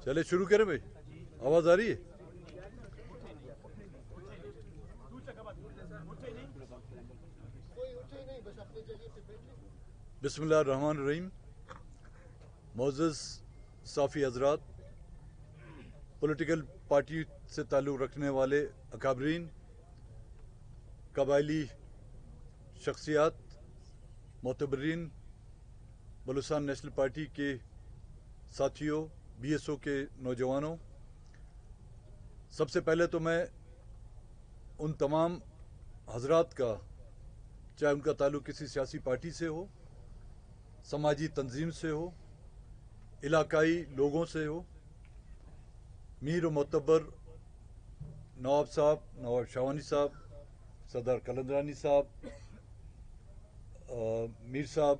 चले शुरू करें भाई, आवाज आ रही है? बिस्मिल्लाहिर्रहमानिर्रहीम। मोअज़्ज़ज़ साफ़ी हज़रात, पॉलिटिकल पार्टी से ताल्लुक़ रखने वाले अकाबरीन, कबायली शख्सियात, मोतबरीन, बलूचिस्तान नेशनल पार्टी के साथियों, BSO के नौजवानों, सबसे पहले तो मैं उन तमाम हज़रात का, चाहे उनका ताल्लुक़ किसी सियासी पार्टी से हो, समाजी तंजीम से हो, इलाकाई लोगों से हो, मीर व मोतबर नवाब साहब, नवाब शावानी साहब, सरदार कलंदरानी साहब, मीर साहब,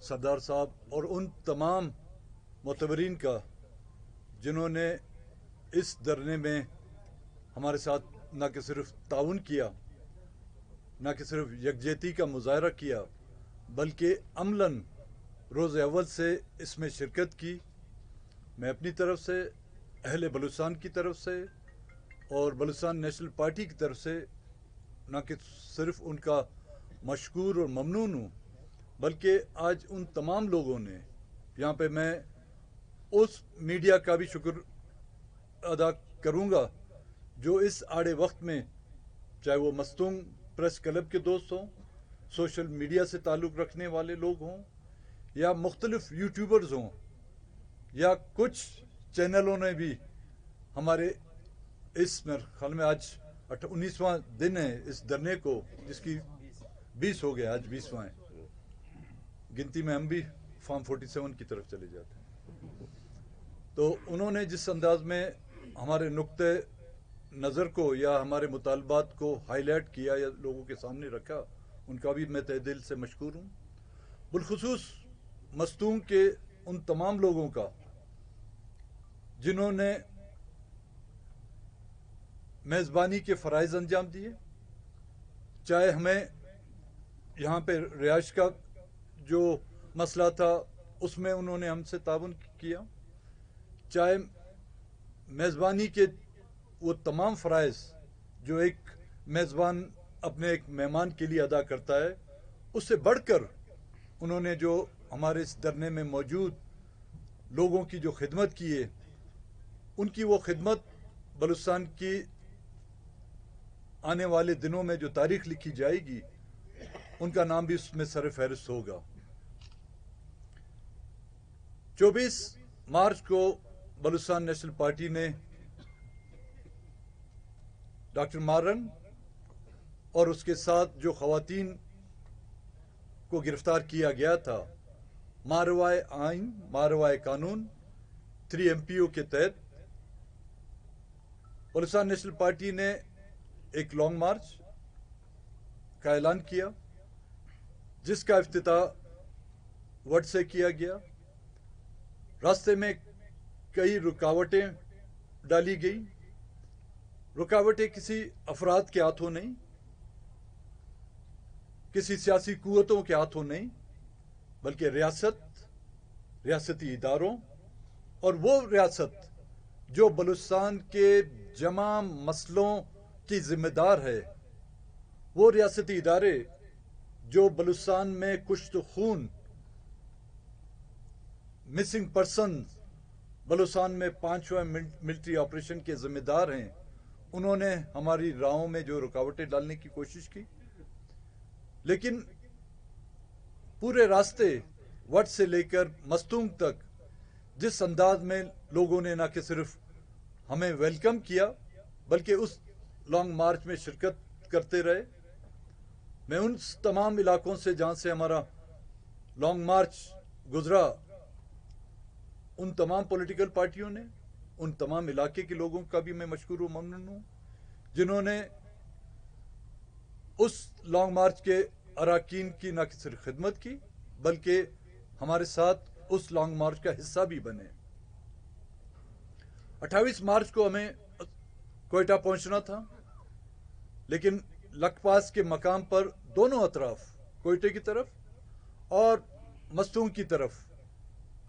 सरदार साहब और उन तमाम मोतबरीन का जिन्होंने इस धरने में हमारे साथ न कि सिर्फ ताउन किया, न कि सिर्फ यकजहती का मुजाहरा किया, बल्कि अमलन रोज़ अव्वल से इसमें शिरकत की। मैं अपनी तरफ से, अहले बलूचिस्तान की तरफ से और बलूचिस्तान नेशनल पार्टी की तरफ से न कि सिर्फ उनका मशकूर और ममनून हूँ, बल्कि आज उन तमाम लोगों ने, यहाँ पे मैं उस मीडिया का भी शुक्र अदा करूँगा जो इस आड़े वक्त में, चाहे वो मस्तूंग प्रेस क्लब के दोस्त हों, सोशल मीडिया से ताल्लुक़ रखने वाले लोग हों, या मुख्तलिफ यूट्यूबर्स हों, या कुछ चैनलों ने भी हमारे इस मेरे ख्याल में आज 19वां दिन है इस धरने को, जिसकी 20 हो गया, आज 20वां है। गिनती में हम भी फॉर्म 47 की तरफ चले जाते हैं। तो उन्होंने जिस अंदाज में हमारे नुक्ते नज़र को या हमारे मुतालबात को हाईलाइट किया या लोगों के सामने रखा, उनका भी मैं तहे दिल से मशकूर हूँ। बिलखुसूस मस्तूंग के उन तमाम लोगों का जिन्होंने मेज़बानी के फ़राइज़ अंजाम दिए, चाहे हमें यहाँ पे रिहाइश का जो मसला था उसमें उन्होंने हमसे ताउन किया, चाहे मेज़बानी के वो तमाम फ़राइज़ जो एक मेज़बान अपने एक मेहमान के लिए अदा करता है, उससे बढ़कर उन्होंने जो हमारे इस धरने में मौजूद लोगों की जो खिदमत की है, उनकी वो खिदमत बलूचिस्तान की आने वाले दिनों में जो तारीख लिखी जाएगी, उनका नाम भी उसमें सर फहरिस्त होगा। 24 मार्च को बलूचिस्तान नेशनल पार्टी ने डॉक्टर मारन और उसके साथ जो खवातीन को गिरफ्तार किया गया था, मारवाए आइन, मारवाए कानून 3 MPO के तहत बलूचिस्तान नेशनल पार्टी ने एक लॉन्ग मार्च का ऐलान किया, जिसका इफ्तिताह वट से किया गया। रास्ते में कई रुकावटें डाली गई। रुकावटें किसी अफराद के हाथों नहीं, किसी सियासी कुव्वतों के हाथों नहीं, बल्कि रियासती इदारों और वो रियासत जो बलूचिस्तान के जमा मसलों की जिम्मेदार है, वो रियासती इदारे जो बलूचिस्तान में कुश्त खून, मिसिंग पर्सन, बलूचिस्तान में 5वां मिलिट्री ऑपरेशन के जिम्मेदार हैं, उन्होंने हमारी राहों में जो रुकावटें डालने की कोशिश की। लेकिन पूरे रास्ते वट से लेकर मस्तूंग तक जिस अंदाज में लोगों ने न कि सिर्फ हमें वेलकम किया, बल्कि उस लॉन्ग मार्च में शिरकत करते रहे। मैं उन तमाम इलाकों से जहाँ से हमारा लॉन्ग मार्च गुजरा, उन तमाम पॉलिटिकल पार्टियों ने, उन तमाम इलाके के लोगों का भी मैं मशकूर व ममनून हूँ, जिन्होंने उस लॉन्ग मार्च के अराकीन की न सिर्फ खिदमत की, बल्कि हमारे साथ उस लॉन्ग मार्च का हिस्सा भी बने। 28 मार्च को हमें कोयटा पहुंचना था, लेकिन लखपास के मकाम पर दोनों अतराफ, कोयटे की तरफ और मस्तूंग की तरफ,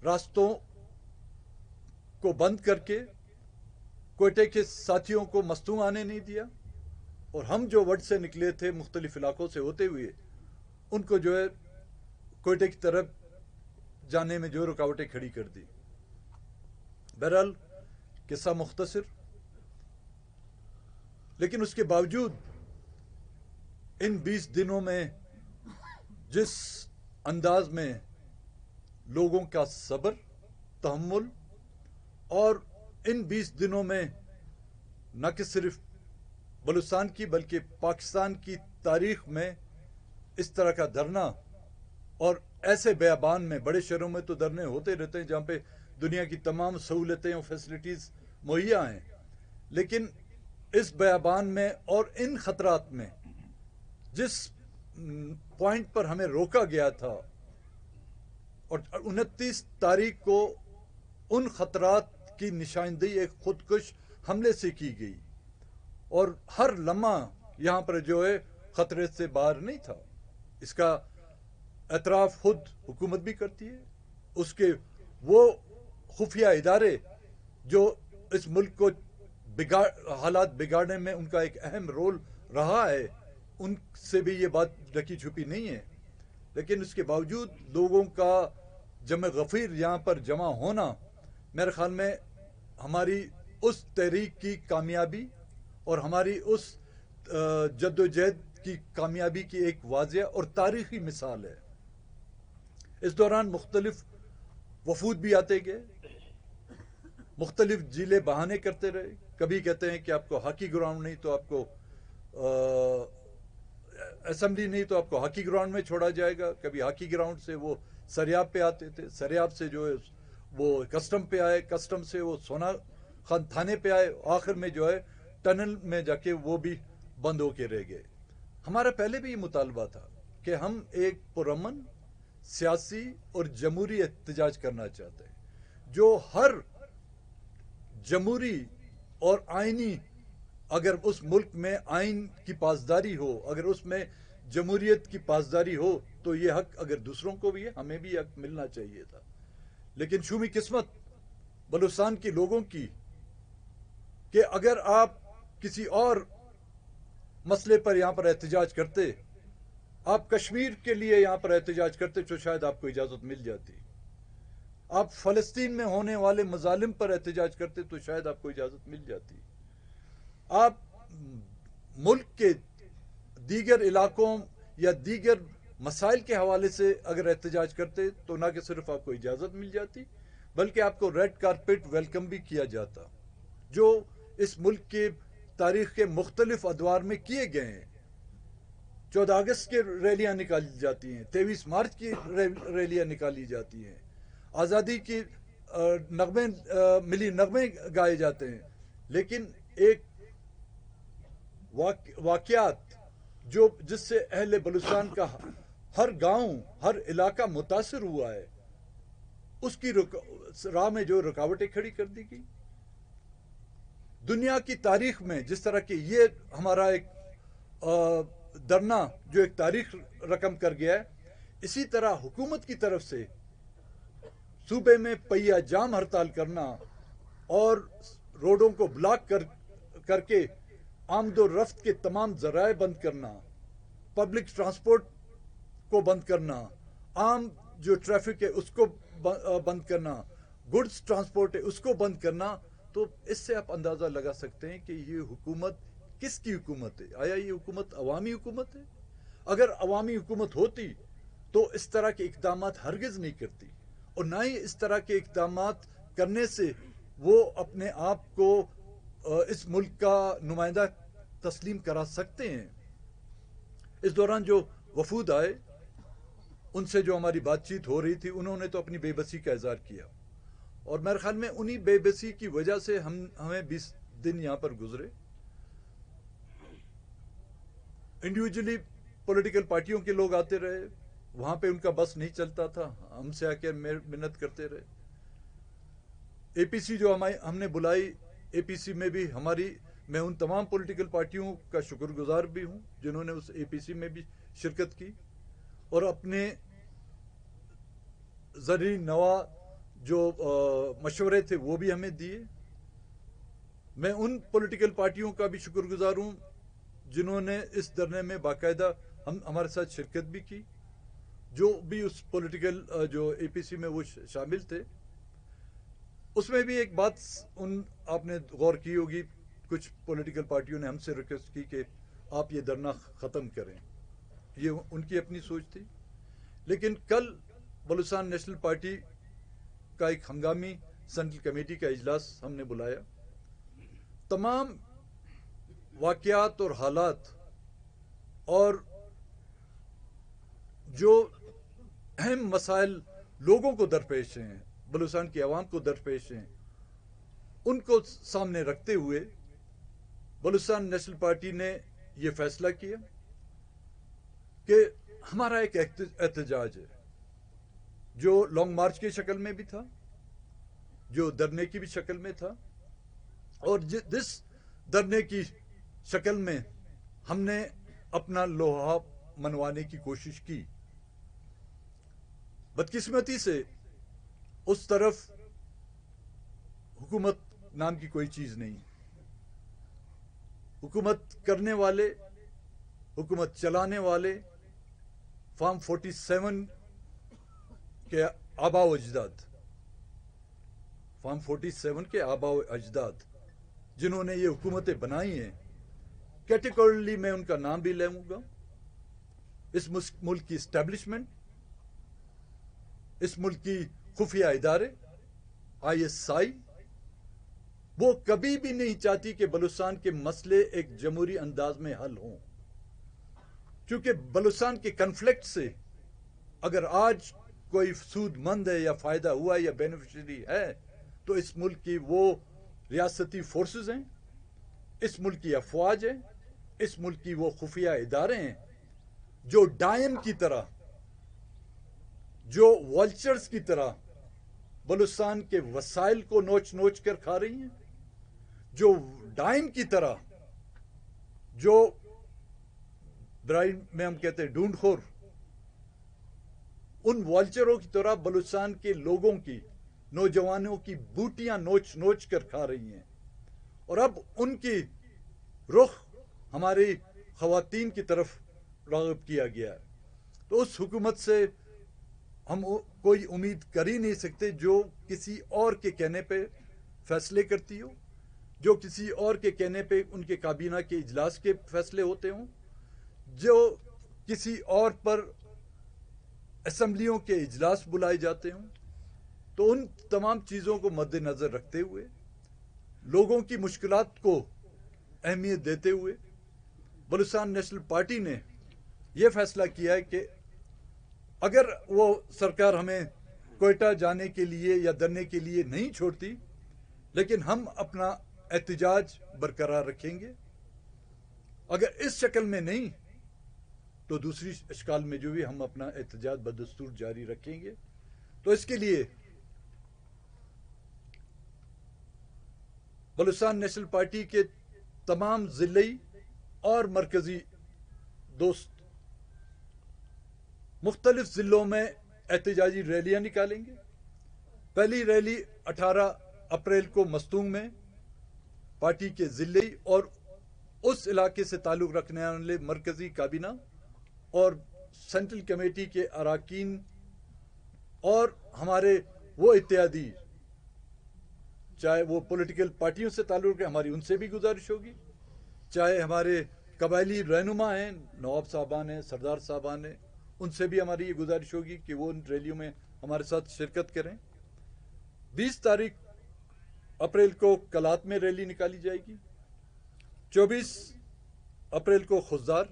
راستوں کو بند کر کے کوئٹے کے ساتھیوں کو مستوں آنے نہیں دیا، اور ہم جو وڈ سے نکلے تھے مختلف علاقوں سے ہوتے ہوئے ان کو جو ہے کوئٹے کی طرف جانے میں جو رکاوٹیں کھڑی کر دی. بہرحال قصہ مختصر، لیکن اس کے باوجود ان 20 دنوں میں جس انداز میں لوگوں کا صبر، تحمل، اور ان 20 دنوں میں نہ کہ صرف بلوچستان کی بلکہ پاکستان کی تاریخ میں اس طرح کا دھرنا، اور ایسے بیابان میں، بڑے شہروں میں تو دھرنے ہوتے رہتے ہیں جہاں پہ دنیا کی تمام سہولتیں اور فیسلٹیز مہیا ہیں، لیکن اس بیابان میں اور ان خطرات میں جس پوائنٹ پر ہمیں روکا گیا تھا، اور 29 تاریخ کو ان خطرات کی نشاندہی ایک خودکش حملے سے کی گئی، اور ہر لمحہ یہاں پر جو ہے خطرے سے باہر نہیں تھا. اس کا اعتراف خود حکومت بھی کرتی ہے. اس کے وہ خفیہ ادارے جو اس ملک کو حالات بگاڑنے میں ان کا ایک اہم رول رہا ہے، ان سے بھی یہ بات ڈھکی چھپی نہیں ہے. لیکن اس کے باوجود لوگوں کا جمع غفیر یہاں پر جمع ہونا میرے خیال میں ہماری اس تحریک کی کامیابی اور ہماری اس جدوجہد کی کامیابی کی ایک واضح اور تاریخی مثال ہے. اس دوران مختلف وفود بھی آتے گئے، مختلف جیلے بہانے کرتے رہے. کبھی کہتے ہیں کہ آپ کو ہاکی گراؤنڈ نہیں تو آپ کو اسمبلی نہیں تو آپ کو ہاکی گراؤنڈ میں چھوڑا جائے گا. کبھی ہاکی گراؤنڈ سے وہ سریاب پہ آتے تھے، سریاب سے جو ہے وہ کسٹم پہ آئے، کسٹم سے وہ سونا خان تھانے پہ آئے، آخر میں جو ہے ٹنل میں جا کے وہ بھی بند ہو کے رہ گئے. ہمارا پہلے بھی یہ مطالبہ تھا کہ ہم ایک پرامن سیاسی اور جمہوری احتجاج کرنا چاہتے ہیں، جو ہر جمہوری اور آئینی، اگر اس ملک میں آئین کی پاسداری ہو، اگر اس میں جمہوریت کی پاسداری ہو تو یہ حق اگر دوسروں کو بھی ہے ہمیں بھی حق ملنا چاہیے تھا. لیکن شومی قسمت بلوچستان کے لوگوں کی کہ اگر آپ کسی اور مسئلے پر یہاں پر احتجاج کرتے، آپ کشمیر کے لیے یہاں پر احتجاج کرتے تو شاید آپ کو اجازت مل جاتی. آپ فلسطین میں ہونے والے مظالم پر احتجاج کرتے تو شاید آپ کو اجازت مل جاتی. آپ ملک کے دیگر علاقوں یا دیگر مسائل کے حوالے سے اگر احتجاج کرتے تو نہ کہ صرف آپ کو اجازت مل جاتی بلکہ آپ کو ریڈ کارپیٹ ویلکم بھی کیا جاتا، جو اس ملک کے تاریخ کے مختلف ادوار میں کیے گئے ہیں. 14 اگست کی ریلیاں نکالی جاتی ہیں، 23 مارچ کی ریلیاں نکالی جاتی ہیں، آزادی کی نغمے ملی نغمے گائے جاتے ہیں. لیکن ایک واقعات جس سے اہل بلوچستان کا ہر گاؤں، ہر علاقہ متاثر ہوا ہے، اس کی راہ میں جو رکاوٹیں کھڑی کر دی گئی. دنیا کی تاریخ میں جس طرح کہ یہ ہمارا ایک دھرنا جو ایک تاریخ رقم کر گیا ہے، اسی طرح حکومت کی طرف سے صوبے میں پہیہ جام ہڑتال کرنا اور روڈوں کو بلاک کر کے آمد و رفت کے تمام ذرائع بند کرنا، پبلک ٹرانسپورٹ کو بند کرنا، عام جو ٹریفک ہے اس کو بند کرنا، گڈز ٹرانسپورٹ ہے اس کو بند کرنا، تو اس سے آپ اندازہ لگا سکتے ہیں کہ یہ حکومت کس کی حکومت ہے. آیا یہ حکومت عوامی حکومت ہے؟ اگر عوامی حکومت ہوتی تو اس طرح کے اقدامات ہرگز نہیں کرتی، اور نہ ہی اس طرح کے اقدامات کرنے سے وہ اپنے آپ کو اس ملک کا نمائندہ تسلیم کرا سکتے ہیں. اس دوران جو وفود آئے ان سے جو ہماری بات چیت ہو رہی تھی، انہوں نے تو اپنی بے بسی کا اظہار کیا، اور میرے خیال میں انہی بے بسی کی وجہ سے ہمیں 20 دن یہاں پر گزرے. انڈیویجلی پولیٹیکل پارٹیوں کے لوگ آتے رہے، وہاں پہ ان کا بس نہیں چلتا تھا، ہم سے آ کے منت کرتے رہے. اے پی سی جو ہم نے بلائی، اے پی سی میں بھی میں ان تمام پولیٹیکل پارٹیوں کا شکر گزار بھی ہوں جنہوں نے اس اے پی سی میں بھی شرکت کی اور اپنے زرعی نوا جو مشورے تھے وہ بھی ہمیں دیے. میں ان پولیٹیکل پارٹیوں کا بھی شکر گزار ہوں جنہوں نے اس دھرنے میں باقاعدہ ہمارے ساتھ شرکت بھی کی. جو بھی اس پولیٹیکل جو اے پی سی میں وہ شامل تھے, اس میں بھی ایک بات آپ نے غور کی ہوگی, کچھ پولیٹیکل پارٹیوں نے ہم سے ریکویسٹ کی کہ آپ یہ دھرنا ختم کریں. یہ ان کی اپنی سوچ تھی. لیکن کل بلوچستان نیشنل پارٹی کا ایک ہنگامی سینٹرل کمیٹی کا اجلاس ہم نے بلایا. تمام واقعات اور حالات اور جو اہم مسائل لوگوں کو درپیش ہیں, بلوچستان کی عوام کو درپیش ہیں, ان کو سامنے رکھتے ہوئے بلوچستان نیشنل پارٹی نے یہ فیصلہ کیا کہ ہمارا ایک احتجاج ہے جو لانگ مارچ کی شکل میں بھی تھا, جو دھرنے کی بھی شکل میں تھا, اور جس دھرنے کی شکل میں ہم نے اپنا لوہا منوانے کی کوشش کی. بدقسمتی سے اس طرف حکومت نام کی کوئی چیز نہیں. حکومت کرنے والے, حکومت چلانے والے فارم 47 کے آباء و اجداد, فارم 47 کے آباء و اجداد جنہوں نے یہ حکومتیں بنائی ہیں, کیٹیگورلی میں ان کا نام بھی لوں گا. اس ملک کی اسٹیبلشمنٹ, اس ملک کی خفیہ ادارے ISI, وہ کبھی بھی نہیں چاہتی کہ بلوچستان کے مسئلے ایک جمہوری انداز میں حل ہوں. کیونکہ بلوچستان کے کنفلکٹ سے اگر آج کوئی سود مند ہے یا فائدہ ہوا یا بینیفیشری ہے تو اس ملک کی وہ ریاستی فورسز ہیں, اس ملک کی افواج ہیں, اس ملک کی وہ خفیہ ادارے ہیں جو ڈائن کی طرح, جو والچرز کی طرح بلوچستان کے وسائل کو نوچ نوچ کر کھا رہی ہیں, جو ڈائن کی طرح, جو برائن میں ہم کہتے ہیں ڈھونڈ خور, ان والچروں کی طرح بلوچستان کے لوگوں کی, نوجوانوں کی بوٹیاں نوچ نوچ کر کھا رہی ہیں. اور اب ان کی رخ ہماری خواتین کی طرف راغب کیا گیا ہے. تو اس حکومت سے ہم کوئی امید کر ہی نہیں سکتے جو کسی اور کے کہنے پہ فیصلے کرتی ہو, جو کسی اور کے کہنے پہ ان کے کابینہ کے اجلاس کے فیصلے ہوتے ہوں, جو کسی اور پر اسمبلیوں کے اجلاس بلائے جاتے ہوں. تو ان تمام چیزوں کو مد نظر رکھتے ہوئے, لوگوں کی مشکلات کو اہمیت دیتے ہوئے, بلوچستان نیشنل پارٹی نے یہ فیصلہ کیا ہے کہ اگر وہ سرکار ہمیں کوئٹہ جانے کے لیے یا دھرنے کے لیے نہیں چھوڑتی, لیکن ہم اپنا احتجاج برقرار رکھیں گے. اگر اس شکل میں نہیں تو دوسری اشکال میں جو بھی ہم اپنا احتجاج بدستور جاری رکھیں گے. تو اس کے لیے بلوچستان نیشنل پارٹی کے تمام ضلعی اور مرکزی دوست مختلف ضلعوں میں احتجاجی ریلیاں نکالیں گے. پہلی ریلی 18 اپریل کو مستونگ میں پارٹی کے ضلعی اور اس علاقے سے تعلق رکھنے والے مرکزی کابینہ اور سینٹرل کمیٹی کے اراکین اور ہمارے وہ اتحادی, چاہے وہ پولیٹیکل پارٹیوں سے تعلق ہے, ہماری ان سے بھی گزارش ہوگی, چاہے ہمارے قبائلی رہنما ہیں, نواب صاحبان ہیں, سردار صاحبان ہیں, ان سے بھی ہماری یہ گزارش ہوگی کہ وہ ان ریلیوں میں ہمارے ساتھ شرکت کریں. 20 تاریخ اپریل کو کلات میں ریلی نکالی جائے گی, 24 اپریل کو خضدار,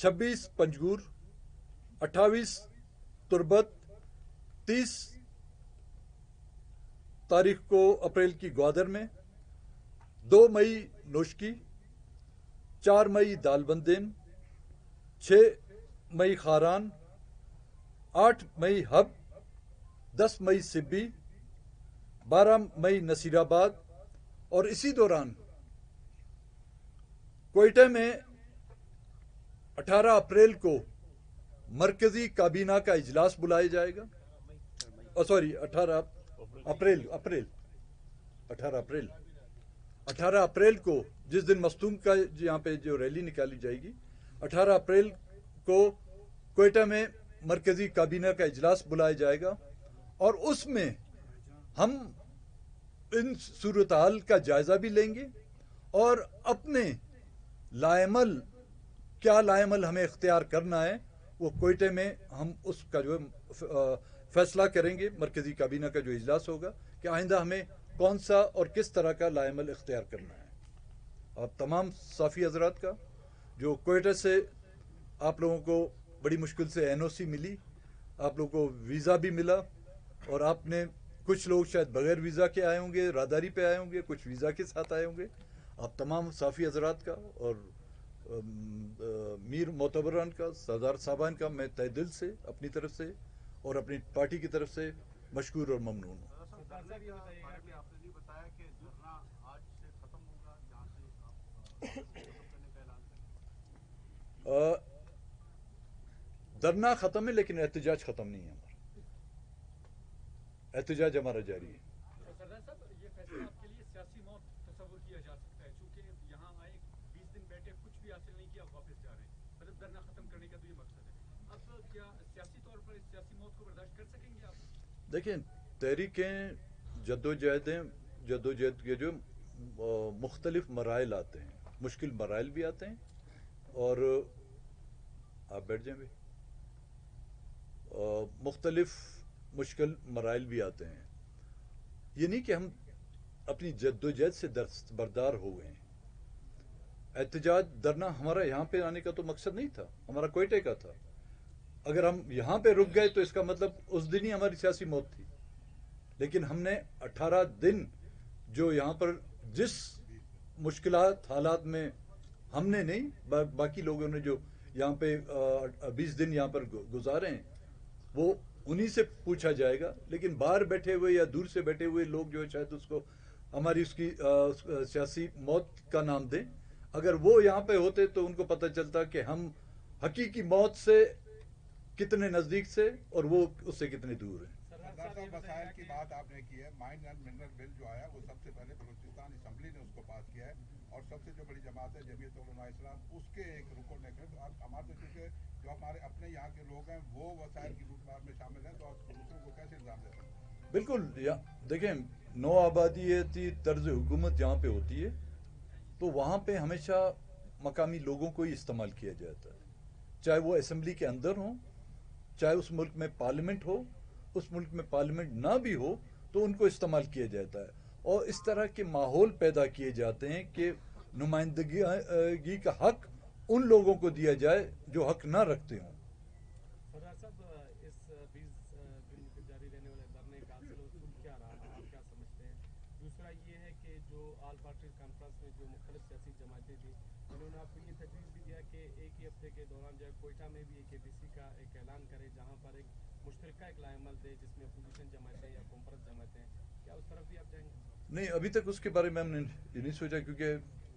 26 پنجگور, 28 تربت, 30 تاریخ کو اپریل کی گوادر میں, 2 مئی نوشکی, 4 مئی دالبندین, 6 مئی خاران, 8 مئی ہب, 10 مئی سبی, 12 مئی نصیر آباد. اور اسی دوران کوئٹہ میں 18 اپریل کو مرکزی کابینہ کا اجلاس بلایا جائے گا. 18 अप्रैल 18 अप्रैल को जिस दिन मस्तूम का यहाँ पे जो रैली निकाली जाएगी, 18 अप्रैल को कोयटा में मरकजी काबीना का इजलास बुलाया जाएगा और उसमें हम इन सूरत हाल का जायजा भी लेंगे और अपने लाएमल क्या लाएमल हमें इख्तियार करना है वो कोयटे में हम उसका जो फैसला करेंगे। मरकजी काबीना का जो इजलास होगा कि आइंदा हमें कौन सा और किस तरह का लाएमल इख्तियार करना है। और तमाम साफ़ी हजरात का जो कोयटा से आप लोगों को बड़ी मुश्किल से एनओसी मिली, आप लोगों को वीज़ा भी मिला और आपने कुछ लोग शायद बगैर वीज़ा के आए होंगे, राहदारी पे आए होंगे, कुछ वीज़ा के साथ आए होंगे। आप तमाम साफ़ी हजरात का और मीर मोतबरान का, सरदार साहबान का मैं तहे दिल से अपनी तरफ से और अपनी पार्टी की तरफ से मशकूर और ममनून हूँ। धरना ख़त्म है लेकिन एहतजाज ख़त्म नहीं है। हमारा एहतजाज हमारा जारी है। सरदार साहब, ये फैसला आपके लिए सियासी मौत तस्वुर किया जा सकता है, चूंकि यहाँ आए 20 दिन बैठे, कुछ भी हासिल नहीं किया, वापस जा रहे हैं, मतलब धरना खत्म करने का तो ये मकसद है। अब क्या सियासी तौर पर इस सियासी मौत को बर्दाश्त कर सकेंगे आप? देखिए, तहरीकें जद्दोजहद के जो मुख्तलिफ मराइल आते हैं, मुश्किल मराइल भी आते हैं और आप बैठ जाएं भी, मुख्तलिफ मुश्किल मराइल भी आते हैं। ये नहीं कि हम अपनी जद्दोजहद से दस्तबरदार हो गए हैं। एहतजाज धरना हमारा यहाँ पे आने का तो मकसद नहीं था, हमारा कोयटे का था। अगर हम यहाँ पे रुक गए तो इसका मतलब उस दिन ही हमारी सियासी मौत थी। लेकिन हमने 18 दिन जो यहाँ पर जिस मुश्किलात हालात में हमने नहीं, बाकी लोगों ने जो यहाँ पे 20 दिन यहाँ पर गुजारे हैं वो उन्हीं से पूछा जाएगा। लेकिन बाहर बैठे हुए या दूर से बैठे हुए लोग जो है शायद उसको हमारी उसकी सियासी मौत का नाम दें। अगर वो यहाँ पे होते तो उनको पता चलता कि हम हकीकी मौत से कितने नज़दीक से और वो उससे कितने दूर हैं। मसाइल की बात आपने की है। माइन एंड मिनरल बिल जो आया वो सबसे पहले बलूचिस्तान असेंबली ने उसको पास किया है और सबसे जो बड़ी जमात है जमीयत उलमा इस्लाम उसके एक रुकन ने तो हमारे तो चूँकि जो हमारे अपने यहाँ के लोग हैं वो वसाइल की लूटमार में शामिल हैं, तो दूसरों को कैसे इल्जाम देते हैं? बिल्कुल, देखें, नौ आबादियती तर्ज हुकूमत जहाँ पे होती है तो वहाँ पे हमेशा मकामी लोगों को ही इस्तेमाल किया जाता है, चाहे वो असेंबली के अंदर हो, चाहे उस मुल्क में पार्लियामेंट हो, उस मुल्क में पार्लियामेंट ना भी हो तो उनको इस्तेमाल किया जाता है और इस तरह के माहौल पैदा किए जाते हैं कि नुमाइंदगी का हक उन लोगों को दिया जाए जो हक ना रखते हों। सरदार साहब, इस 20 दिन जारी रहने वाले धरने का असल उसूल क्या रहा, आप क्या समझते हैं? दूसरा ये है कि जो ऑल पार्टी कॉन्फ्रेंस में जो मुख्तलिफ सियासी जमातें थी उन्होंने आपको ये तजवीज़ भी दिया कि एक ही हफ्ते के दौरान जो है कोयटा में भी एक ABC का एक ऐलान करे जहाँ पर एक मुश्तरका एक लाएमल दे जिसमें अपोजिशन जमातें या कॉन्फ्रेंस जमातें, क्या उस तरफ भी आप जाएंगे? नहीं, अभी तक उसके बारे में हमने ये नहीं सोचा क्योंकि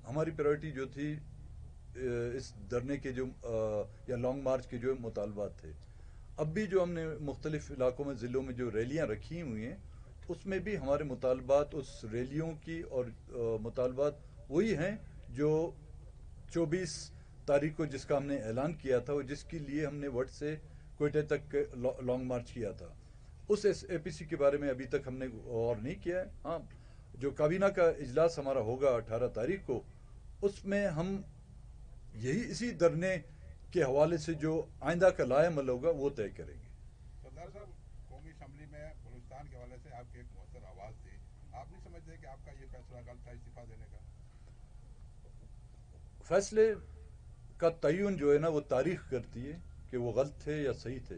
हमारी प्रायोरिटी जो थी इस धरने के जो या लॉन्ग मार्च के जो मुतालबात थे। अब भी जो हमने मुख्तलिफ इलाकों में ज़िलों में जो रैलियाँ रखी हुई हैं उसमें भी हमारे मुतालबात उस रैलियों की और मुतालबात वही हैं जो 24 तारीख को जिसका हमने ऐलान किया था और जिसके लिए हमने वट से कोयटे तक लॉन्ग मार्च किया था। उस APC के बारे में अभी तक हमने और नहीं किया है। हाँ, जो काबीना का इजलास हमारा होगा 18 तारीख को, उसमें हम यही इसी धरने के हवाले से जो आइंदा का लाएमल होगा वो तय करेंगे। सरदार साहब, कौमी असम्बली में बलूचिस्तान के हवाले से आपकी एक मुहत्तर आवाज़ थी, आप नहीं समझते कि आपका ये फैसला गलत था इस्तीफा देने का? फैसले का तयन जो है ना वो तारीख करती है कि वो गलत थे या सही थे,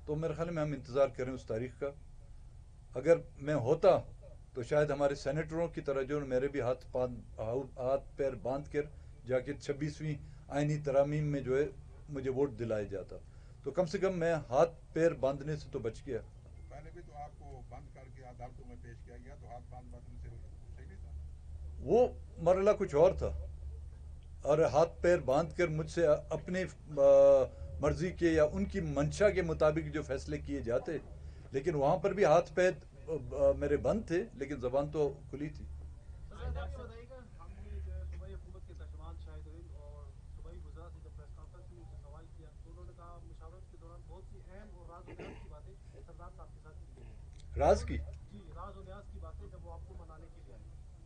तो मेरे ख्याल में हम इंतज़ार करें उस तारीख का। अगर मैं होता तो शायद हमारे सेनेटरों की तरह जो मेरे भी हाथ पैर बांध कर जाके 26वीं आईनी तरामीम में जो है मुझे वोट दिलाया जाता, तो कम से कम मैं हाथ पैर बांधने से तो बच गया। पहले भी तो आपको बंद करके अदालतों में पेश किया गया, तो हाथ बांधने से सही नहीं था? वो मरला कुछ और था और हाथ पैर बांध कर मुझसे अपने मर्जी के या उनकी मंशा के मुताबिक जो फैसले किए जाते, लेकिन वहाँ पर भी हाथ पैर मेरे बंद थे, लेकिन ज़बान तो खुली थी। सर आप ये बताइएगा, हमने जो है सूबाई हुकूमत के तर्जुमान शाहिद रहीम और सूबाई वज़रा से जब प्रेस कॉन्फ्रेंस में उनसे सवाल किया तो उन्होंने कहा मुशावरत के दौरान बहुत सी अहम और राज और न्याज की बातें सरदार साहब के साथ की गई राज की जी, राज और न्याज की बातें जब वो आपको मनाने के लिए आए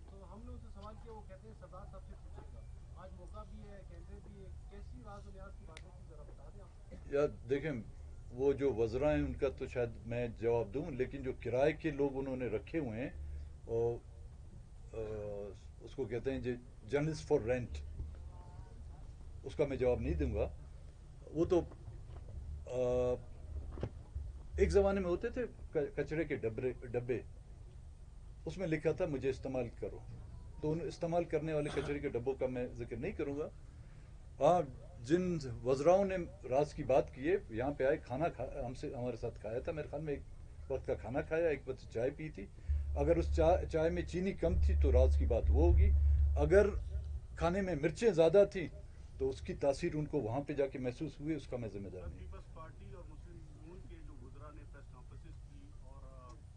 तो हमने उनसे सवाल किया, वो कहते हैं सरदार साहब से पूछिएगा, आज मौका भी है, कैंडिडेट भी है, कैसी राज और न्याज की बातें थी ज़रा बता दें आप। या देखें, वो जो वज़रा हैं उनका तो शायद मैं जवाब दूं, लेकिन जो किराए के लोग उन्होंने रखे हुए हैं और उसको कहते हैं जर्नलिस्ट फॉर रेंट, उसका मैं जवाब नहीं दूंगा। वो तो एक ज़माने में होते थे कचरे के डब्बे, उसमें लिखा था मुझे इस्तेमाल करो, तो उन इस्तेमाल करने वाले कचरे के डब्बों का मैं जिक्र नहीं करूँगा। हाँ, जिन वज़राओं ने राज की बात की है, यहाँ पे आए, खाना हमसे हमारे साथ खाया था, मेरे ख्याल में एक वक्त का खाना खाया, एक वक्त चाय पी थी। अगर उस चाय में चीनी कम थी तो राज की बात वो होगी, अगर खाने में मिर्चें ज़्यादा थी तो उसकी तासीर उनको वहाँ पे जाके महसूस हुई, उसका मैं जिम्मेदार नहीं। पीपल्स पार्टी और मुस्लिम यूनियन के जो वज़रा ने प्रेस कॉन्फ्रेंसेस की और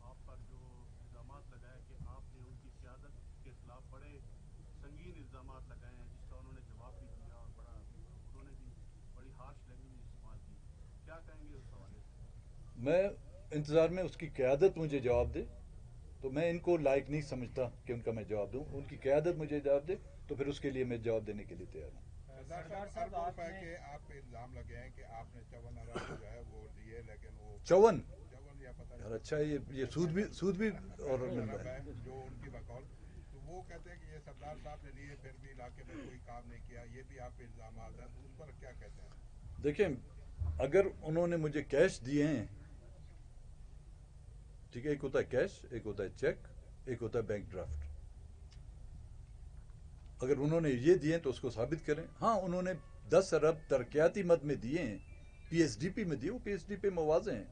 आप पर जो इल्ज़ामात लगाए कि आपने उनकी क़यादत के खिलाफ बड़े संगीन इल्ज़ामात लगाए हैं, जिसका उन्होंने जवाब भी दिया और उन्होंने भी बड़ी हार्श लैंग्वेज इस्तेमाल की, क्या कहेंगे उस हवाले से? मैं इंतज़ार में उसकी क़यादत मुझे जवाब दे, तो मैं इनको लायक नहीं समझता कि उनका मैं जवाब दूं। उनकी क़यादत मुझे जवाब दे तो फिर उसके लिए मैं जवाब देने के लिए तैयार हूँ। सरदार साहब अरबों रुपए के आप पे इल्जाम लगे हैं कि आपने 54 अरब जो है वो लिए, लेकिन वो 54 या पता यार, अच्छा, ये सूद भी और मिल रहा है। है जो उनकी बकौल, तो वो कहते हैं कि ये सरदार साहब ने लिए फिर भी इलाके में कोई काम नहीं किया, ये भी आप पे इल्जाम है, उस पर क्या कहते हैं? देखें, अगर उन्होंने मुझे कैश दिए हैं, ठीक है, एक होता है कैश, एक होता है चेक, एक होता है बैंक ड्राफ्ट। अगर उन्होंने ये दिए तो उसको साबित करें। हाँ, उन्होंने 10 अरब तरक्याती मद में दिए हैं, पीएसडीपी में दिए, वो पीएसडीपी मुआवजे हैं,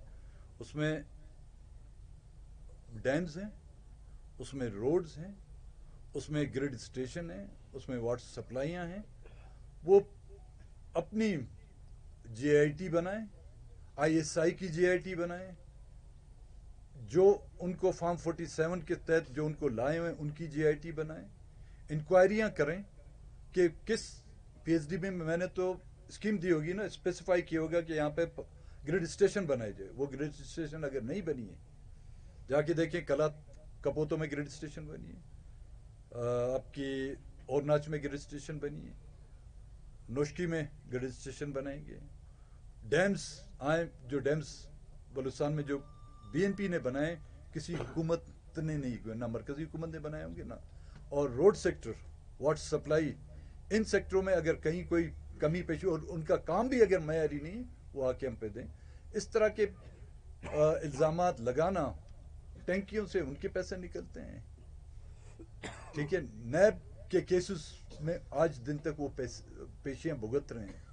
उसमें डैम्स हैं, उसमें रोड्स हैं, उसमें ग्रिड स्टेशन है, उसमें वाटर सप्लाइयाँ हैं। वो अपनी जीआईटी बनाएं, आईएसआई की जीआईटी बनाएं, जो उनको फार्म 47 के तहत जो उनको लाए हुए उनकी जीआईटी बनाएं, इंक्वायरियां करें कि किस पीएचडी में मैंने तो स्कीम दी होगी ना, स्पेसिफाई किया होगा कि यहाँ पे ग्रिड स्टेशन बनाए जाए, वो ग्रिड स्टेशन अगर नहीं बनी है, जाके देखें कला कपोतों में ग्रिड स्टेशन बनी है, आपकी औरनाच में ग्रिड स्टेशन बनी है, नोशकी में ग्रिड स्टेशन बनाएंगे, डैम्स आए, जो डैम्स बलूचिस्तान में जो बीएनपी ने बनाए, किसी हुकूमत ने नहीं, ना मरकजी हुकूमत ने बनाए होंगे ना, और रोड सेक्टर, वाटर सप्लाई, इन सेक्टरों में अगर कहीं कोई कमी पेशी और उनका काम भी अगर मयारी नहीं, वो आके हम पे दें। इस तरह के इल्ज़ामात लगाना, टैंकियों से उनके पैसे निकलते हैं, ठीक है। नैब के केसेस में आज दिन तक वो पेशियां भुगत रहे हैं।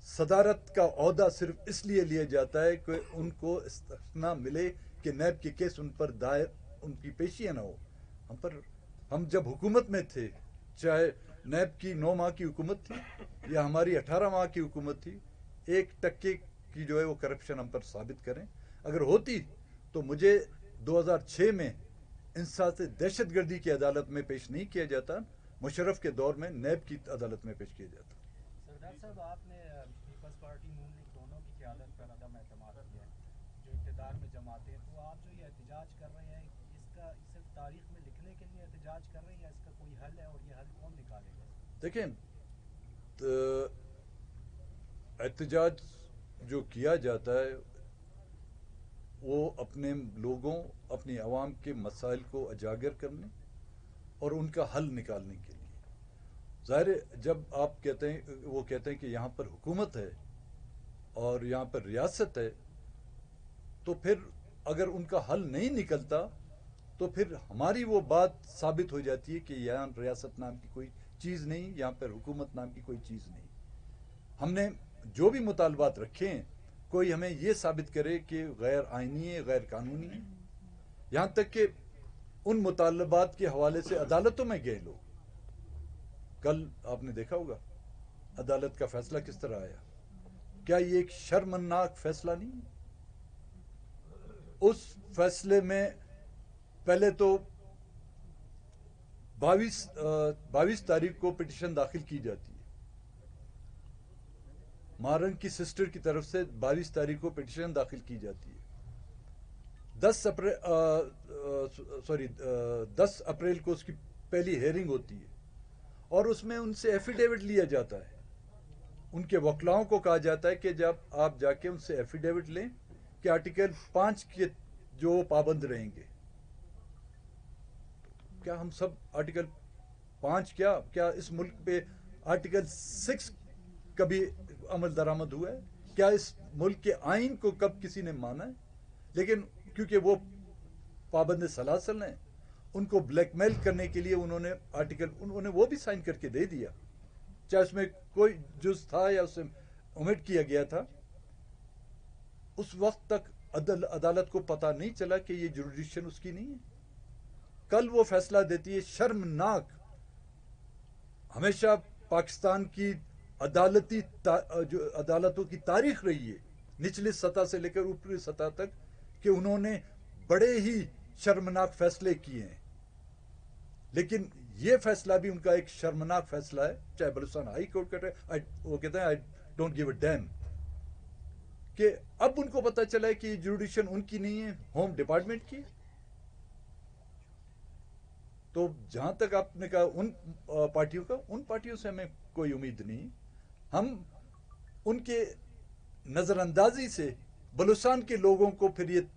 सदारत का ओहदा सिर्फ इसलिए लिया जाता है कि उनको इस्तना मिले कि नैब के केस उन पर दायर, उनकी पेशियां ना हो। हम जब हुकूमत में थे, चाहे नैब की 9 माह की हुकूमत थी या हमारी 18 माह की हुकूमत थी, 1% की जो है वो करप्शन हम पर साबित करें। अगर होती तो मुझे 2006 में इंसाफ से दहशतगर्दी की अदालत में पेश नहीं किया जाता, मुशर्रफ के दौर में नैब की अदालत में पेश किया जाता। सरदार साहब, आपने पीपल्स पार्टी नून लीग दोनों की क़यादत पर अदम एतमाद किया है, जो इक़्तिदार में जमाते हैं, तो आप जो ये एहतजाज कर रहे हैं, इसका सिर्फ तारीख में लिखने के लिए एहतजाज कर रहे हैं या इसका कोई हल है, और ये हल कौन निकालेगा? देखें, एहतजाज जो किया जाता है वो अपने लोगों, अपनी आवाम के मसाइल को उजागर करने और उनका हल निकालने के लिए। ज़ाहिर है, जब आप कहते हैं, वो कहते हैं कि यहाँ पर हुकूमत है और यहाँ पर रियासत है, तो फिर अगर उनका हल नहीं निकलता तो फिर हमारी वो बात साबित हो जाती है कि यहाँ रियासत नाम की कोई चीज़ नहीं, यहाँ पर हुकूमत नाम की कोई चीज़ नहीं। हमने जो भी मुतालबात रखे हैं, कोई हमें ये साबित करे कि गैर आइनी है, गैर कानूनी है। यहाँ तक कि उन मुतालबात के हवाले से अदालतों में गए लोग, कल आपने देखा होगा अदालत का फैसला किस तरह आया। क्या ये एक शर्मनाक फैसला नहीं? उस फैसले में पहले तो 22 तारीख को पिटिशन दाखिल की जाती है। मारंग की सिस्टर की तरफ से 22 तारीख को पिटिशन दाखिल की जाती है। 10 अप्रैल को उसकी पहली हेयरिंग होती है और उसमें उनसे एफिडेविट लिया जाता है। उनके वकलाओं को कहा जाता है कि जब आप जाके उनसे एफिडेविट लें कि आर्टिकल 5 के जो पाबंद रहेंगे। क्या हम सब आर्टिकल 5 क्या इस मुल्क पे आर्टिकल 6 कभी अमल दरामद हुआ है? क्या इस मुल्क के आइन को कब किसी ने माना है? लेकिन क्योंकि वो पाबंद सलासल हैं, उनको ब्लैकमेल करने के लिए उन्होंने वो भी साइन करके दे दिया, चाहे उसमें कोई जुज था या उससे ओमिट किया गया था। उस वक्त तक अदालत को पता नहीं चला कि ये जुरिडिक्शन उसकी नहीं है। कल वो फैसला देती है। शर्मनाक। हमेशा पाकिस्तान की अदालतों की तारीख रही है, निचली सतह से लेकर ऊपरी सतह तक, कि उन्होंने बड़े ही शर्मनाक फैसले किए हैं। लेकिन ये फैसला भी उनका एक शर्मनाक फैसला है, चाहे बलूचिस्तान हाई कोर्ट का वो कहते हैं I don't give a dam, कि अब उनको पता चला है कि जुरिडिक्शन उनकी नहीं है, होम डिपार्टमेंट की। तो जहां तक आपने कहा उन पार्टियों से हमें कोई उम्मीद नहीं। हम उनके नजरअंदाजी से बलूचिस्तान के लोगों को फिर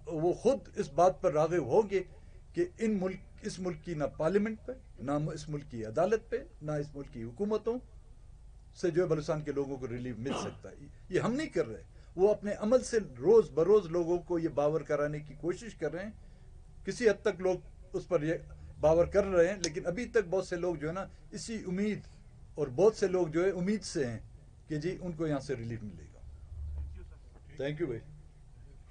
वो खुद इस बात पर राग़िब होंगे कि इस मुल्क की ना पार्लियामेंट पे, ना इस मुल्क की अदालत पे, ना इस मुल्क की हुकूमतों से जो है बलूचिस्तान के लोगों को रिलीफ मिल सकता है। ये हम नहीं कर रहे। वो अपने अमल से रोज बरोज लोगों को ये बावर कराने की कोशिश कर रहे हैं। किसी हद तक लोग उस पर ये बावर कर रहे हैं, लेकिन अभी तक बहुत से लोग जो है ना इसी उम्मीद, और बहुत से लोग जो है उम्मीद से हैं कि जी उनको यहाँ से रिलीफ मिलेगा। थैंक यू भाई।